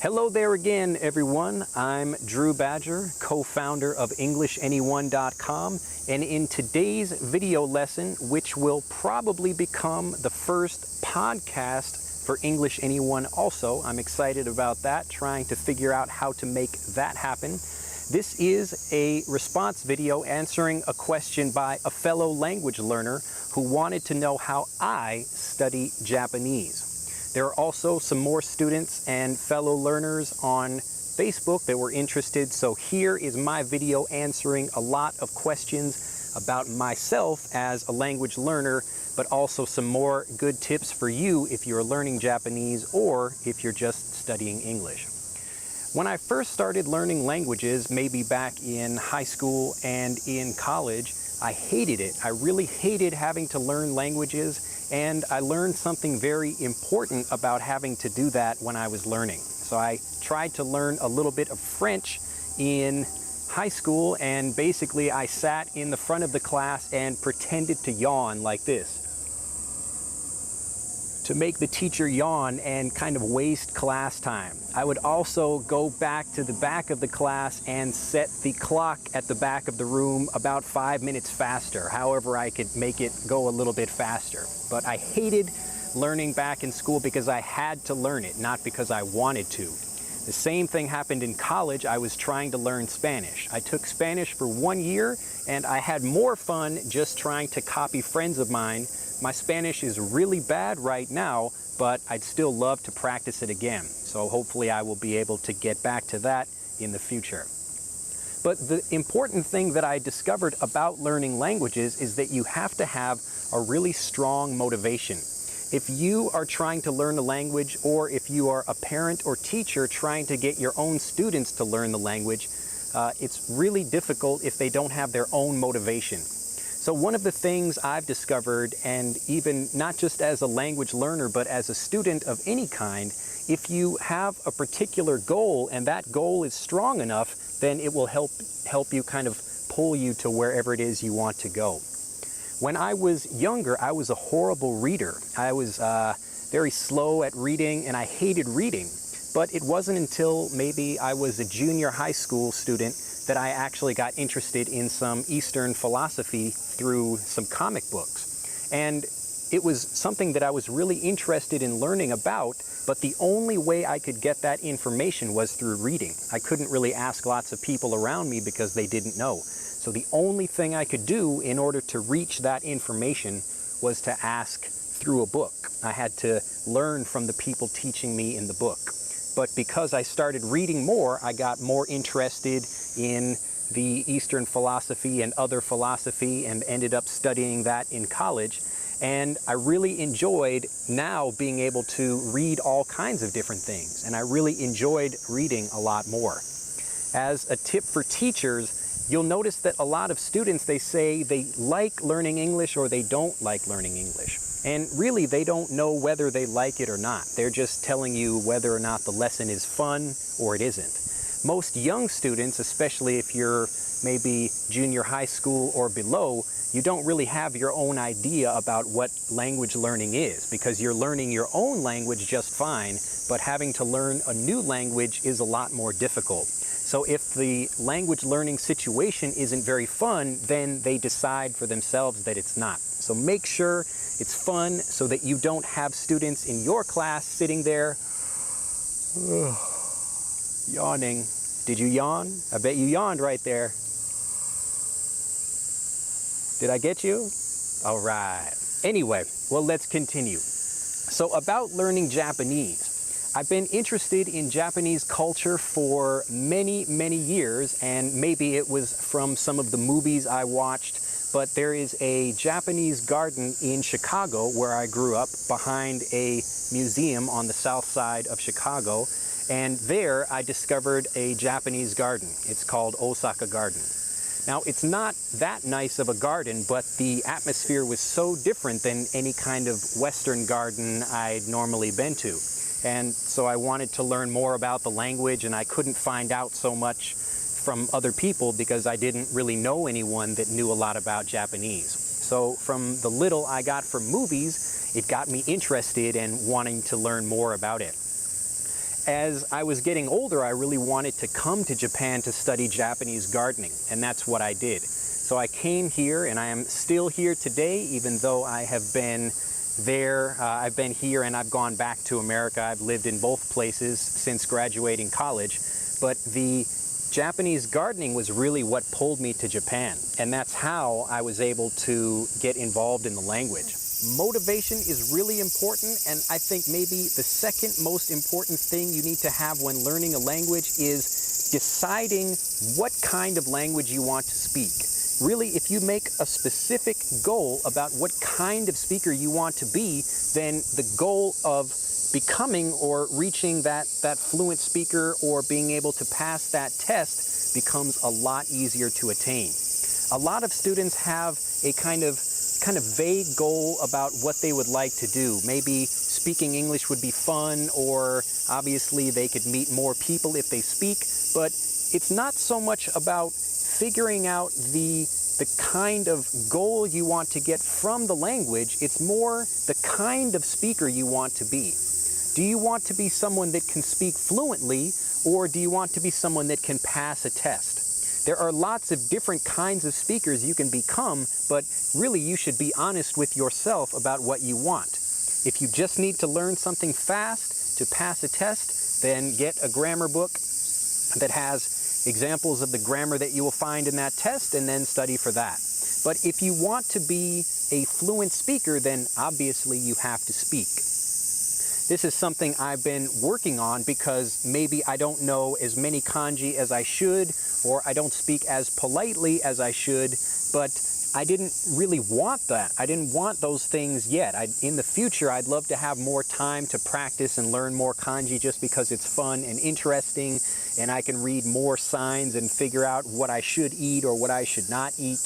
Hello there again, everyone. I'm Drew Badger, co-founder of EnglishAnyone.com, and in today's video lesson, which will probably become the first podcast for English Anyone also, I'm excited about that, trying to figure out how to make that happen. This is a response video answering a question by a fellow language learner who wanted to know how I study Japanese. There are also some more students and fellow learners on Facebook that were interested, so here is my video answering a lot of questions about myself as a language learner, but also some more good tips for you if you're learning Japanese or if you're just studying English. When I first started learning languages, maybe back in high school and in college, I hated it. I really hated having to learn languages. And I learned something very important about having to do that when I was learning. So I tried to learn a little bit of French in high school, and basically I sat in the front of the class and pretended to yawn like this, to make the teacher yawn and kind of waste class time. I would also go back to the back of the class and set the clock at the back of the room about 5 minutes faster. However, I could make it go a little bit faster. But I hated learning back in school because I had to learn it, not because I wanted to. The same thing happened in college. I was trying to learn Spanish. I took Spanish for 1 year, and I had more fun just trying to copy friends of mine. My Spanish is really bad right now, but I'd still love to practice it again. So hopefully I will be able to get back to that in the future. But the important thing that I discovered about learning languages is that you have to have a really strong motivation. If you are trying to learn a language, or if you are a parent or teacher trying to get your own students to learn the language, it's really difficult if they don't have their own motivation. So one of the things I've discovered, and even not just as a language learner, but as a student of any kind, if you have a particular goal and that goal is strong enough, then it will help you kind of pull you to wherever it is you want to go. When I was younger, I was a horrible reader. I was very slow at reading, and I hated reading. But it wasn't until maybe I was a junior high school student that I actually got interested in some Eastern philosophy through some comic books. And it was something that I was really interested in learning about, but the only way I could get that information was through reading. I couldn't really ask lots of people around me because they didn't know. So the only thing I could do in order to reach that information was to ask through a book. I had to learn from the people teaching me in the book. But because I started reading more, I got more interested in the Eastern philosophy and other philosophy, and ended up studying that in college. And I really enjoyed now being able to read all kinds of different things. And I really enjoyed reading a lot more. As a tip for teachers, you'll notice that a lot of students, they say they like learning English or they don't like learning English. And really, they don't know whether they like it or not. They're just telling you whether or not the lesson is fun or it isn't. Most young students, especially if you're maybe junior high school or below, you don't really have your own idea about what language learning is, because you're learning your own language just fine, but having to learn a new language is a lot more difficult. So if the language learning situation isn't very fun, then they decide for themselves that it's not. So make sure it's fun so that you don't have students in your class sitting there yawning. Did you yawn? I bet you yawned right there. Did I get you? All right. Anyway, well, let's continue. So about learning Japanese. I've been interested in Japanese culture for many, many years, and maybe it was from some of the movies I watched, but there is a Japanese garden in Chicago where I grew up, behind a museum on the south side of Chicago, and there I discovered a Japanese garden. It's called Osaka Garden. Now, it's not that nice of a garden, but the atmosphere was so different than any kind of Western garden I'd normally been to. And so I wanted to learn more about the language, and I couldn't find out so much from other people because I didn't really know anyone that knew a lot about Japanese. So from the little I got from movies, it got me interested in wanting to learn more about it. as I was getting older, I really wanted to come to Japan to study Japanese gardening, and that's what I did. So I came here, and I am still here today, even though I have been there. I've been here and I've gone back to America. I've lived in both places since graduating college, but the Japanese gardening was really what pulled me to Japan, and that's how I was able to get involved in the language. Motivation is really important, and I think maybe the second most important thing you need to have when learning a language is deciding what kind of language you want to speak. Really, if you make a specific goal about what kind of speaker you want to be, then the goal of becoming or reaching that fluent speaker or being able to pass that test becomes a lot easier to attain. A lot of students have a kind of vague goal about what they would like to do. Maybe speaking English would be fun, or obviously they could meet more people if they speak, but it's not so much about figuring out the kind of goal you want to get from the language. It's more the kind of speaker you want to be. Do you want to be someone that can speak fluently, or do you want to be someone that can pass a test? There are lots of different kinds of speakers you can become, but really you should be honest with yourself about what you want. If you just need to learn something fast to pass a test, then get a grammar book that has examples of the grammar that you will find in that test, and then study for that. But if you want to be a fluent speaker, then obviously you have to speak. This is something I've been working on because maybe I don't know as many kanji as I should, or I don't speak as politely as I should, but I didn't really want that. I didn't want those things yet. In the future, I'd love to have more time to practice and learn more kanji just because it's fun and interesting, and I can read more signs and figure out what I should eat or what I should not eat.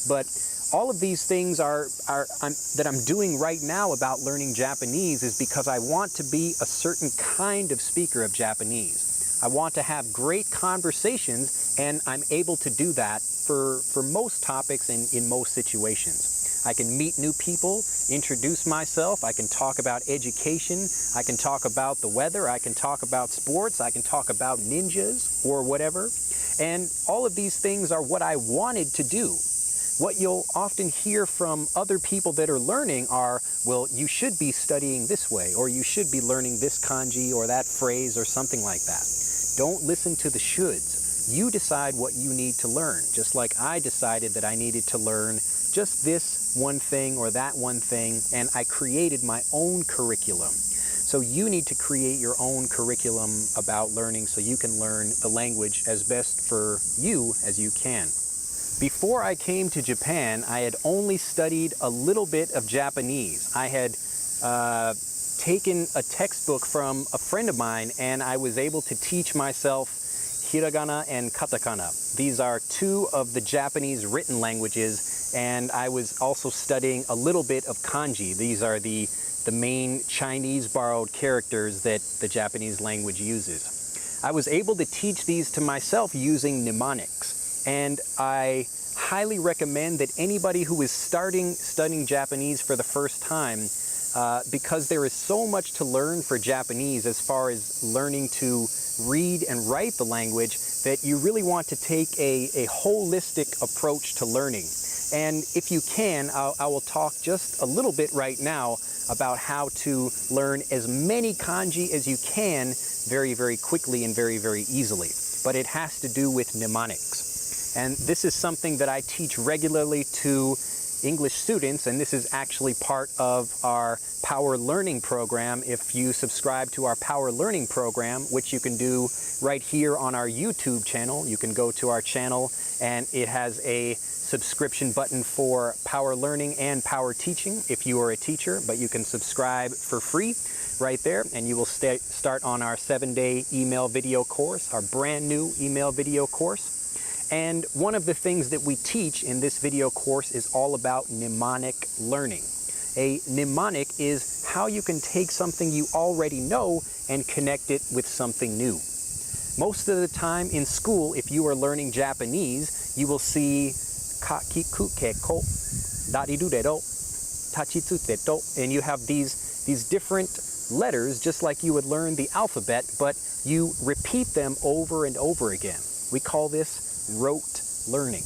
But all of these things that I'm doing right now about learning Japanese is because I want to be a certain kind of speaker of Japanese. I want to have great conversations, and I'm able to do that for most topics and in most situations. I can meet new people, introduce myself, I can talk about education, I can talk about the weather, I can talk about sports, I can talk about ninjas or whatever. And all of these things are what I wanted to do. What you'll often hear from other people that are learning are, well, you should be studying this way, or you should be learning this kanji or that phrase or something like that. Don't listen to the shoulds. You decide what you need to learn, just like I decided that I needed to learn just this one thing or that one thing, and I created my own curriculum. So you need to create your own curriculum about learning so you can learn the language as best for you as you can. Before I came to Japan, I had only studied a little bit of Japanese. I had taken a textbook from a friend of mine, and I was able to teach myself hiragana and katakana. These are two of the Japanese written languages, and I was also studying a little bit of kanji. These are the main Chinese borrowed characters that the Japanese language uses. I was able to teach these to myself using mnemonics. And I highly recommend that anybody who is studying Japanese for the first time, because there is so much to learn for Japanese as far as learning to read and write the language, that you really want to take a holistic approach to learning. And if you can, I will talk just a little bit right now about how to learn as many kanji as you can very, very quickly and very, very easily. But it has to do with mnemonics. And this is something that I teach regularly to English students, and this is actually part of our Power Learning program. If you subscribe to our Power Learning program, which you can do right here on our YouTube channel, you can go to our channel and it has a subscription button for Power Learning and Power Teaching if you are a teacher, but you can subscribe for free right there, and you will start on our 7-day email video course, our brand new email video course. And one of the things that we teach in this video course is all about mnemonic learning. A mnemonic is how you can take something you already know and connect it with something new. Most of the time in school, if you are learning Japanese, you will see kakikukeko, darirurero, tachitsuteto, and you have these different letters just like you would learn the alphabet, but you repeat them over and over again. We call this rote learning.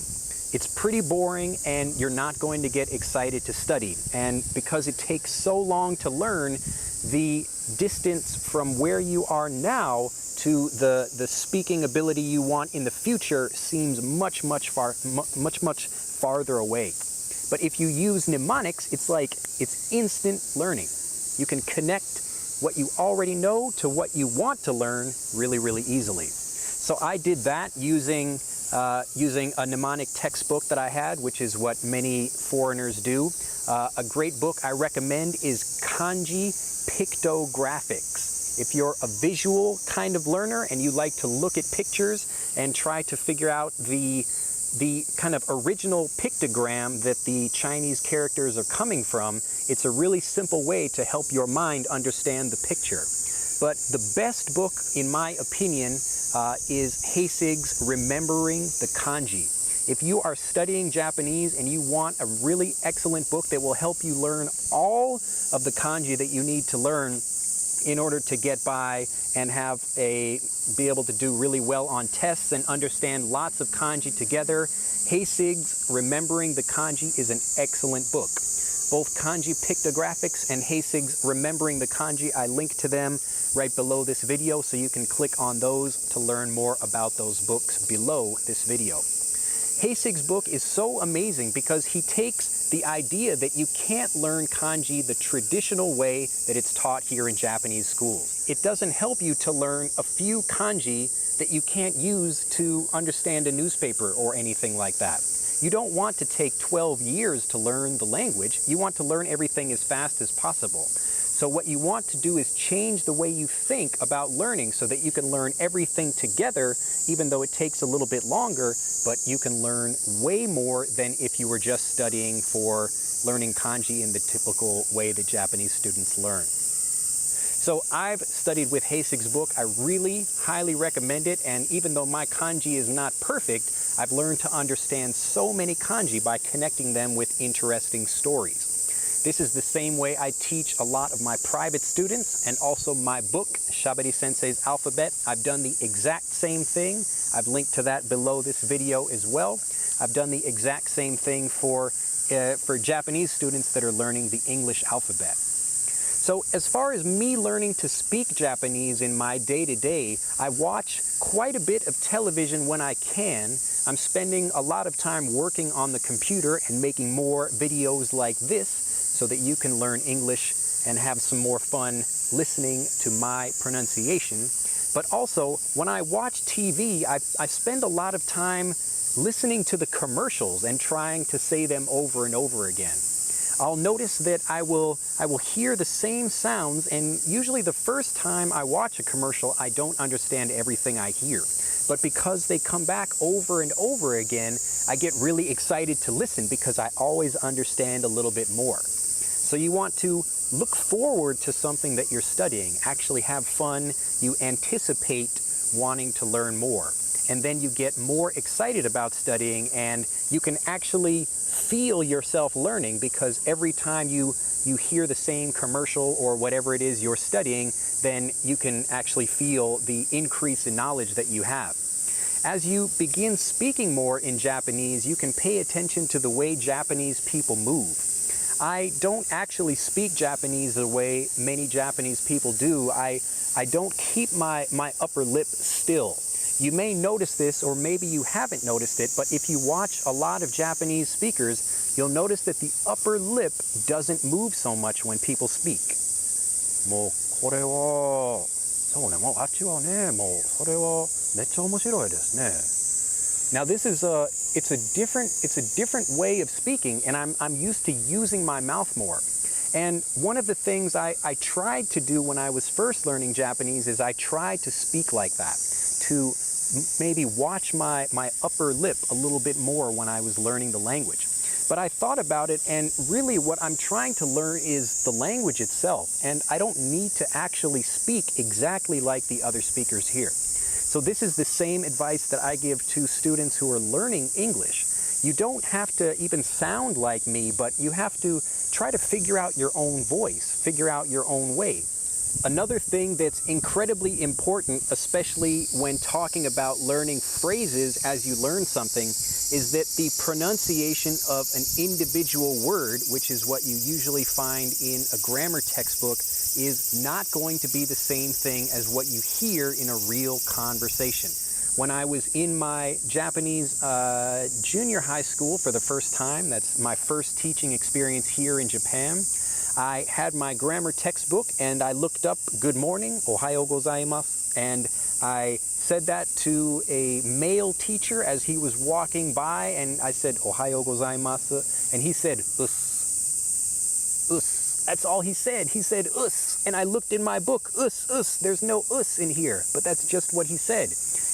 It's pretty boring and you're not going to get excited to study. And because it takes so long to learn, the distance from where you are now to the speaking ability you want in the future seems much farther away. But if you use mnemonics, it's instant learning. You can connect what you already know to what you want to learn really easily. So I did that using a mnemonic textbook that I had, which is what many foreigners do. A great book I recommend is Kanji Pict-O-Graphix. If you're a visual kind of learner and you like to look at pictures and try to figure out the kind of original pictogram that the Chinese characters are coming from, it's a really simple way to help your mind understand the picture. But the best book, in my opinion, is Heisig's Remembering the Kanji. If you are studying Japanese and you want a really excellent book that will help you learn all of the kanji that you need to learn in order to get by and be able to do really well on tests and understand lots of kanji together, Heisig's Remembering the Kanji is an excellent book. Both Kanji Pict-O-Graphix and Heisig's Remembering the Kanji, I link to them right below this video, so you can click on those to learn more about those books below this video. Heisig's book is so amazing because he takes the idea that you can't learn kanji the traditional way that it's taught here in Japanese schools. It doesn't help you to learn a few kanji that you can't use to understand a newspaper or anything like that. You don't want to take 12 years to learn the language. You want to learn everything as fast as possible. So what you want to do is change the way you think about learning so that you can learn everything together, even though it takes a little bit longer, but you can learn way more than if you were just studying for learning kanji in the typical way that Japanese students learn. So I've studied with Heisig's book. I really highly recommend it, and even though my kanji is not perfect, I've learned to understand so many kanji by connecting them with interesting stories. This is the same way I teach a lot of my private students, and also my book, Shabari Sensei's Alphabet. I've done the exact same thing. I've linked to that below this video as well. I've done the exact same thing for Japanese students that are learning the English alphabet. So as far as me learning to speak Japanese in my day-to-day, I watch quite a bit of television when I can. I'm spending a lot of time working on the computer and making more videos like this so that you can learn English and have some more fun listening to my pronunciation. But also, when I watch TV, I spend a lot of time listening to the commercials and trying to say them over and over again. I'll notice that I will hear the same sounds, and usually the first time I watch a commercial, I don't understand everything I hear. But because they come back over and over again, I get really excited to listen because I always understand a little bit more. So you want to look forward to something that you're studying, actually have fun, you anticipate wanting to learn more. And then you get more excited about studying, and you can actually feel yourself learning because every time you hear the same commercial or whatever it is you're studying, then you can actually feel the increase in knowledge that you have. As you begin speaking more in Japanese, you can pay attention to the way Japanese people move. I don't actually speak Japanese the way many Japanese people do. I don't keep my upper lip still. You may notice this, or maybe you haven't noticed it, but if you watch a lot of Japanese speakers, you'll notice that the upper lip doesn't move so much when people speak. もうこれはそうね、もうあっちはね、もうそれはめっちゃ面白いですね。Now this is it's a different way of speaking, and I'm used to using my mouth more. And one of the things I tried to do when I was first learning Japanese is I tried to speak like that, to maybe watch my upper lip a little bit more when I was learning the language. But I thought about it, and really what I'm trying to learn is the language itself, and I don't need to actually speak exactly like the other speakers here. So this is the same advice that I give to students who are learning English. You don't have to even sound like me, but you have to try to figure out your own voice, figure out your own way. Another thing that's incredibly important, especially when talking about learning phrases as you learn something, is that the pronunciation of an individual word, which is what you usually find in a grammar textbook, is not going to be the same thing as what you hear in a real conversation. When I was in my Japanese junior high school for the first time, that's my first teaching experience here in Japan, I had my grammar textbook and I looked up good morning, ohayo gozaimasu, and I said that to a male teacher as he was walking by, and I said ohayo gozaimasu, and he said us. Us. That's all he said. He said us, and I looked in my book, us. There's no us in here, but that's just what he said.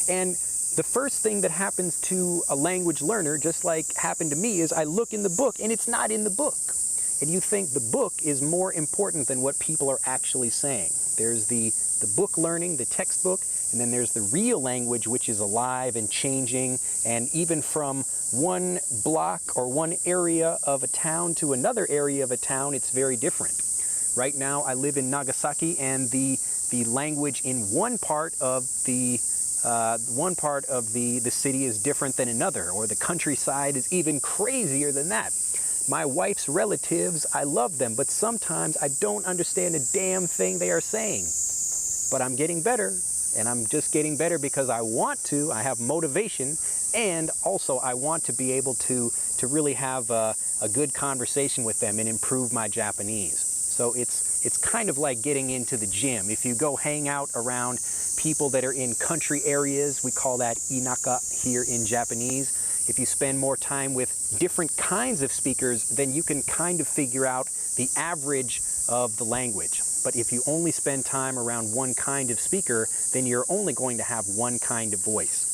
And the first thing that happens to a language learner, just like happened to me, is I look in the book and it's not in the book. And you think the book is more important than what people are actually saying. There's the book learning, the textbook, and then there's the real language, which is alive and changing, and even from one block or one area of a town to another area of a town, it's very different. Right now I live in Nagasaki, and the language in one part of the city is different than another, or the countryside is even crazier than that. My wife's relatives, I love them, but sometimes I don't understand a damn thing they are saying. But I'm getting better, and I'm just getting better because I want to. I have motivation, and also I want to be able to really have a good conversation with them and improve my Japanese. So it's kind of like getting into the gym. If you go hang out around people that are in country areas, we call that inaka here in Japanese. If you spend more time with different kinds of speakers, then you can kind of figure out the average of the language. But if you only spend time around one kind of speaker, then you're only going to have one kind of voice.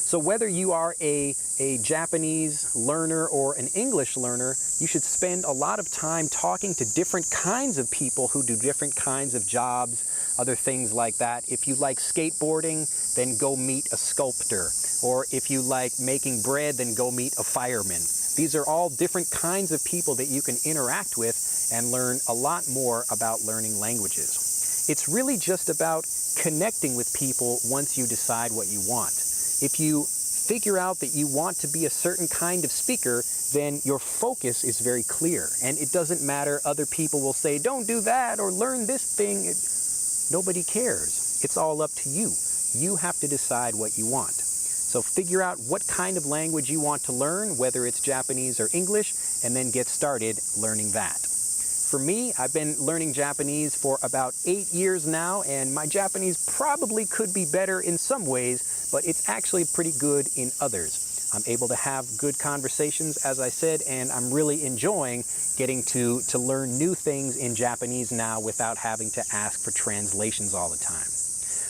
So whether you are a Japanese learner or an English learner, you should spend a lot of time talking to different kinds of people who do different kinds of jobs, other things like that. If you like skateboarding, then go meet a sculptor. Or if you like making bread, then go meet a fireman. These are all different kinds of people that you can interact with and learn a lot more about learning languages. It's really just about connecting with people once you decide what you want. If you figure out that you want to be a certain kind of speaker, then your focus is very clear. And it doesn't matter, other people will say, don't do that or learn this thing. Nobody cares. It's all up to you. You have to decide what you want. So figure out what kind of language you want to learn, whether it's Japanese or English, and then get started learning that. For me, I've been learning Japanese for about 8 years now, and my Japanese probably could be better in some ways, but it's actually pretty good in others. I'm able to have good conversations, as I said, and I'm really enjoying getting to learn new things in Japanese now without having to ask for translations all the time.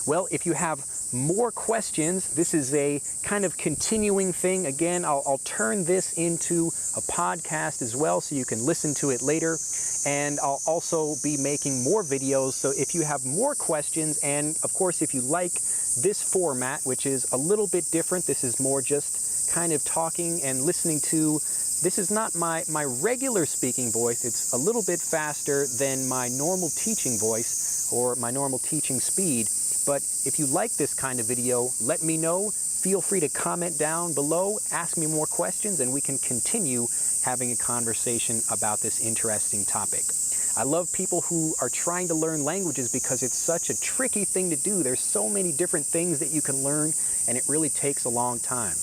Well, if you have more questions, this is a kind of continuing thing. Again, I'll turn this into a podcast as well, so you can listen to it later. And I'll also be making more videos, so if you have more questions, and of course if you like this format, which is a little bit different, this is more just kind of talking and listening to, this is not my regular speaking voice, it's a little bit faster than my normal teaching voice or my normal teaching speed. But if you like this kind of video, let me know. Feel free to comment down below, ask me more questions, and we can continue having a conversation about this interesting topic. I love people who are trying to learn languages because it's such a tricky thing to do. There's so many different things that you can learn, and it really takes a long time.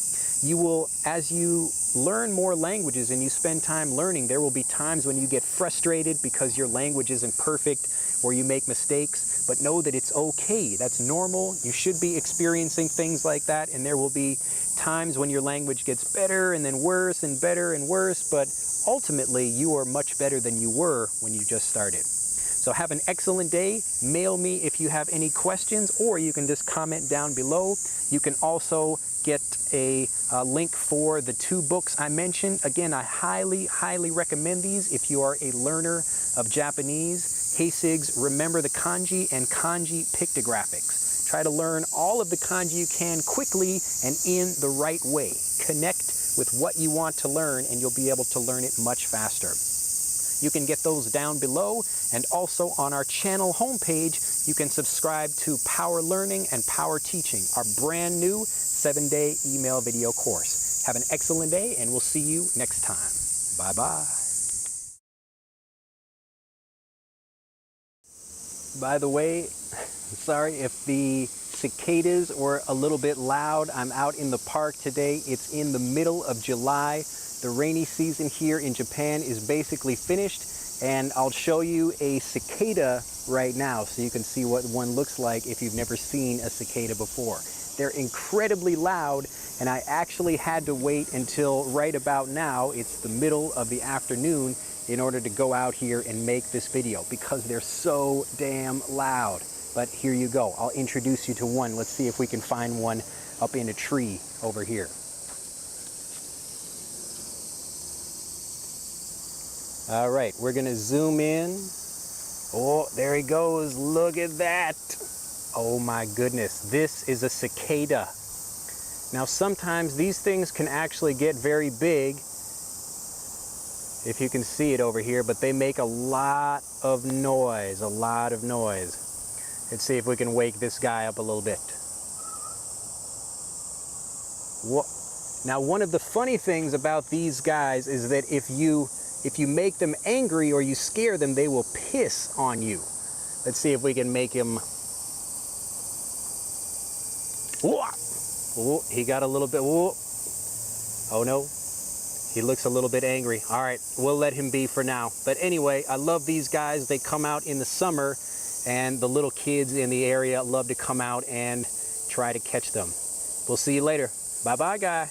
You will, as you learn more languages and you spend time learning, there will be times when you get frustrated because your language isn't perfect or you make mistakes, but know that it's okay. That's normal. You should be experiencing things like that, and there will be times when your language gets better and then worse and better and worse, but ultimately you are much better than you were when you just started. So have an excellent day. Mail me if you have any questions, or you can just comment down below. You can also get a link for the 2 books I mentioned. Again, I highly, highly recommend these if you are a learner of Japanese. Heisig's Remember the Kanji and Kanji Pict-O-Graphix. Try to learn all of the kanji you can quickly and in the right way. Connect with what you want to learn, and you'll be able to learn it much faster. You can get those down below, and also on our channel homepage, you can subscribe to Power Learning and Power Teaching, our brand new 7-day email video course. Have an excellent day, and we'll see you next time. Bye-bye. By the way, sorry if the cicadas were a little bit loud. I'm out in the park today. It's in the middle of July. The rainy season here in Japan is basically finished, and I'll show you a cicada right now so you can see what one looks like if you've never seen a cicada before. They're incredibly loud, and I actually had to wait until right about now, it's the middle of the afternoon, in order to go out here and make this video because they're so damn loud. But here you go. I'll introduce you to one. Let's see if we can find one up in a tree over here. All right, we're gonna zoom in. Oh, there he goes. Look at that. Oh my goodness, this is a cicada. Now sometimes these things can actually get very big, if you can see it over here, but they make a lot of noise, Let's see if we can wake this guy up a little bit. Whoa. Now, one of the funny things about these guys is that if you make them angry or you scare them, they will piss on you. Let's see if we can make him. Whoa. Oh, he got a little bit. Whoa. Oh no. He looks a little bit angry. All right, we'll let him be for now. But anyway, I love these guys. They come out in the summer, and the little kids in the area love to come out and try to catch them. We'll see you later. Bye-bye, guy.